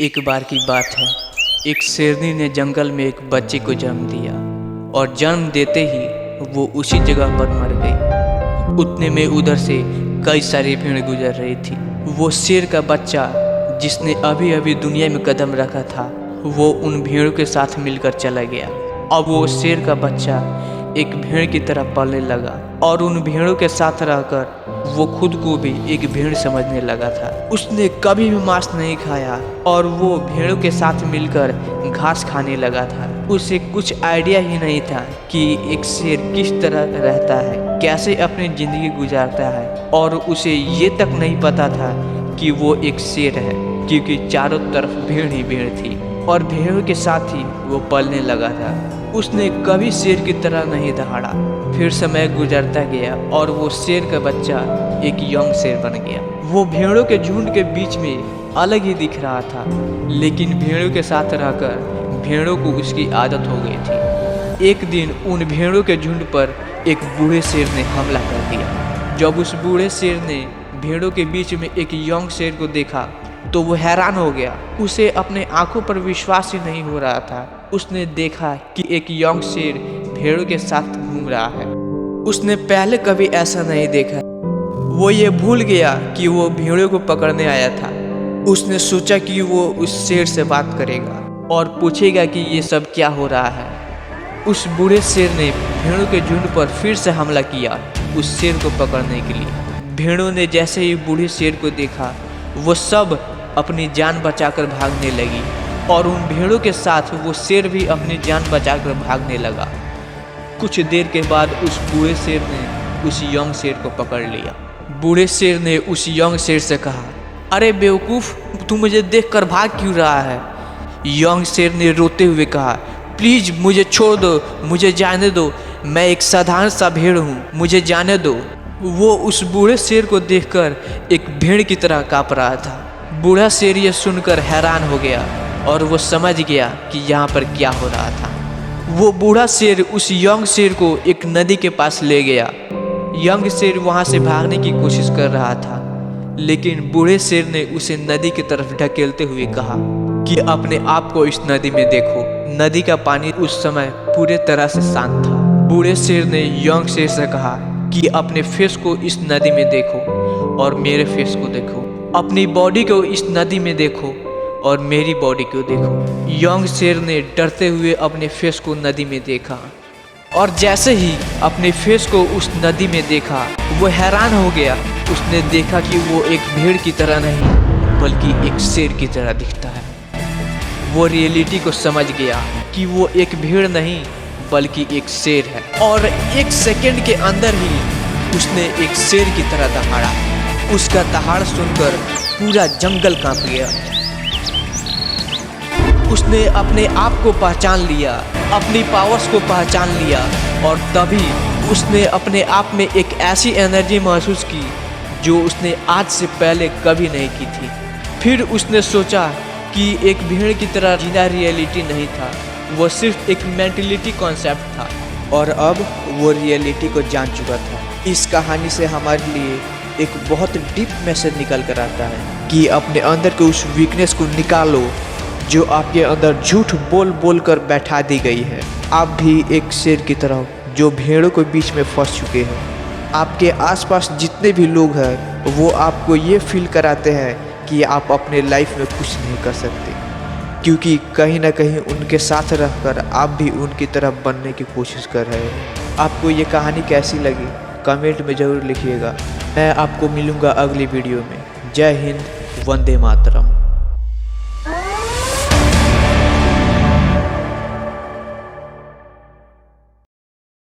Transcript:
एक बार की बात है, एक शेरनी ने जंगल में एक बच्चे को जन्म दिया और जन्म देते ही वो उसी जगह पर मर गई। उतने में उधर से कई सारी भीड़ गुजर रही थी। वो शेर का बच्चा जिसने अभी अभी दुनिया में कदम रखा था, वो उन भीड़ों के साथ मिलकर चला गया। अब वो शेर का बच्चा एक भेड़ की तरह पलने लगा और उन भेड़ों के साथ रहकर वो खुद को भी एक भेड़ समझने लगा था। उसने कभी भी मांस नहीं खाया और वो भेड़ों के साथ मिलकर घास खाने लगा था। उसे कुछ आइडिया ही नहीं था कि एक शेर किस तरह रहता है, कैसे अपनी जिंदगी गुजारता है, और उसे ये तक नहीं पता था कि वो एक शेर है, क्योंकि चारों तरफ भीड़ ही भीड़ थी और भेड़ों के साथ ही वो पलने लगा था। उसने कभी शेर की तरह नहीं दहाड़ा। फिर समय गुजरता गया और वो शेर का बच्चा एक यंग शेर बन गया। वो भेड़ों के झुंड के बीच में अलग ही दिख रहा था, लेकिन भेड़ों के साथ रहकर भेड़ों को उसकी आदत हो गई थी। एक दिन उन भेड़ों के झुंड पर एक बूढ़े शेर ने हमला कर दिया। जब उस बूढ़े शेर ने भेड़ों के बीच में एक यंग शेर को देखा तो वो हैरान हो गया। उसे अपने आंखों पर विश्वास ही नहीं हो रहा था। उसने देखा कि एक यंग शेर भेड़ों के साथ घूम रहा है। उसने पहले कभी ऐसा नहीं देखा। वो ये भूल गया कि वो भेड़ों को पकड़ने आया था। उसने सोचा कि वो उस शेर से बात करेगा और पूछेगा कि ये सब क्या हो रहा है। उस बूढ़े शेर ने भेड़ों के झुंड पर फिर से हमला किया उस शेर को पकड़ने के लिए। भेड़ों ने जैसे ही बूढ़े शेर को देखा, वो सब अपनी जान बचाकर भागने लगी और उन भेड़ों के साथ वो शेर भी अपनी जान बचाकर भागने लगा। कुछ देर के बाद उस बूढ़े शेर ने उस यंग शेर को पकड़ लिया। बूढ़े शेर ने उस यंग शेर से कहा, अरे बेवकूफ़, तू मुझे देखकर भाग क्यों रहा है? यंग शेर ने रोते हुए कहा, प्लीज़ मुझे छोड़ दो, मुझे जाने दो, मैं एक साधारण सा भेड़ हूँ, मुझे जाने दो। वो उस बूढ़े शेर को देखकर एक भेड़ की तरह काँप रहा था। बूढ़ा शेर ये सुनकर हैरान हो गया और वो समझ गया कि यहाँ पर क्या हो रहा था। वो बूढ़ा शेर उस यंग शेर को एक नदी के पास ले गया। यंग शेर वहाँ से भागने की कोशिश कर रहा था, लेकिन बूढ़े शेर ने उसे नदी की तरफ ढकेलते हुए कहा कि अपने आप को इस नदी में देखो। नदी का पानी उस समय पूरे तरह से शांत था। बूढ़े शेर ने यंग शेर से कहा कि अपने फेस को इस नदी में देखो और मेरे फेस को देखो, अपनी बॉडी को इस नदी में देखो और मेरी बॉडी को देखो। यंग शेर ने डरते हुए अपने फेस को नदी में देखा और जैसे ही अपने फेस को उस नदी में देखा, वो हैरान हो गया। उसने देखा कि वो एक भेड़ की तरह नहीं बल्कि एक शेर की तरह दिखता है। वो रियलिटी को समझ गया कि वो एक भेड़ नहीं बल्कि एक शेर है, और एक सेकंड के अंदर ही उसने एक शेर की तरह दहाड़ा। उसका दहाड़ सुनकर पूरा जंगल कांप गया। उसने अपने आप को पहचान लिया, अपनी पावर्स को पहचान लिया, और तभी उसने अपने आप में एक ऐसी एनर्जी महसूस की जो उसने आज से पहले कभी नहीं की थी। फिर उसने सोचा कि एक भेड़ की तरह जीना रियलिटी नहीं था, वो सिर्फ एक मेंटलिटी कॉन्सेप्ट था, और अब वो रियलिटी को जान चुका था। इस कहानी से हमारे लिए एक बहुत डीप मैसेज निकल कर आता है कि अपने अंदर के उस वीकनेस को निकालो जो आपके अंदर झूठ बोल बोल कर बैठा दी गई है। आप भी एक शेर की तरह जो भेड़ों के बीच में फंस चुके हैं। आपके आसपास जितने भी लोग हैं वो आपको ये फील कराते हैं कि आप अपने लाइफ में कुछ नहीं कर सकते, क्योंकि कहीं ना कहीं उनके साथ रहकर आप भी उनकी तरह बनने की कोशिश कर रहे हैं। आपको ये कहानी कैसी लगी कमेंट में ज़रूर लिखिएगा। मैं आपको मिलूँगा अगली वीडियो में। जय हिंद, वंदे मातरम।